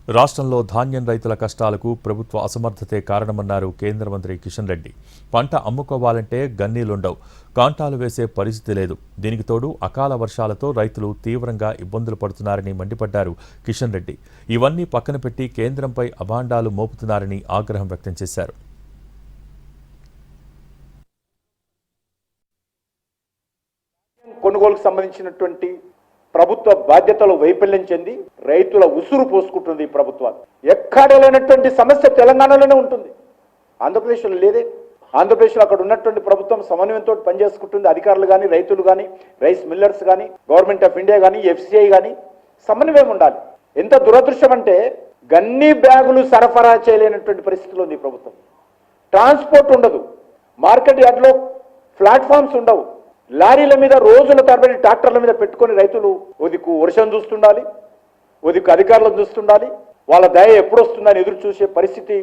రాష్ట్రంలో ధాన్యం రైతుల కష్టాలకు ప్రభుత్వ అసమర్థతే కారణమన్నారు కేంద్ర మంత్రి కిషన్ రెడ్డి. పంట అమ్ముకోవాలంటే గన్నీలుండవు, కాంటాలు వేసే పరిస్థితి లేదు. దీనికి తోడు అకాల వర్షాలతో రైతులు తీవ్రంగా ఇబ్బందులు పడుతున్నారని మండిపడ్డారు కిషన్ రెడ్డి. ఇవన్నీ పక్కన పెట్టి కేంద్రంపై అభాండాలు మోపుతున్నారని ఆగ్రహం వ్యక్తం చేశారు. కొనుగోలుకు సంబంధించినటువంటి ప్రభుత్వ బాధ్యతలు వైఫల్యం చెంది రైతుల ఉసురు పోసుకుంటుంది ఈ ప్రభుత్వాలు. ఎక్కడ లేనటువంటి సమస్య తెలంగాణలోనే ఉంటుంది, ఆంధ్రప్రదేశ్లో లేదే. ఆంధ్రప్రదేశ్లో అక్కడ ఉన్నటువంటి ప్రభుత్వం సమన్వయంతో పనిచేసుకుంటుంది. అధికారులు కానీ, రైతులు కానీ, రైస్ మిల్లర్స్ కానీ, గవర్నమెంట్ ఆఫ్ ఇండియా కానీ, ఎఫ్సిఐ కానీ సమన్వయం ఉండాలి. ఎంత దురదృష్టం అంటే గన్ని బ్యాగులు సరఫరా చేయలేనటువంటి పరిస్థితిలో ఉంది ప్రభుత్వం. ట్రాన్స్పోర్ట్ ఉండదు, మార్కెట్ యార్డ్లో ప్లాట్ఫామ్స్ ఉండవు, లారీల మీద రోజుల తరబడి ట్రాక్టర్ల మీద పెట్టుకొని రైతులు ఒదికు వర్షం చూస్తుండాలి, ఒదికు అధికారులను చూస్తుండాలి. వాళ్ళ దయ ఎప్పుడు వస్తుందని ఎదురు చూసే పరిస్థితి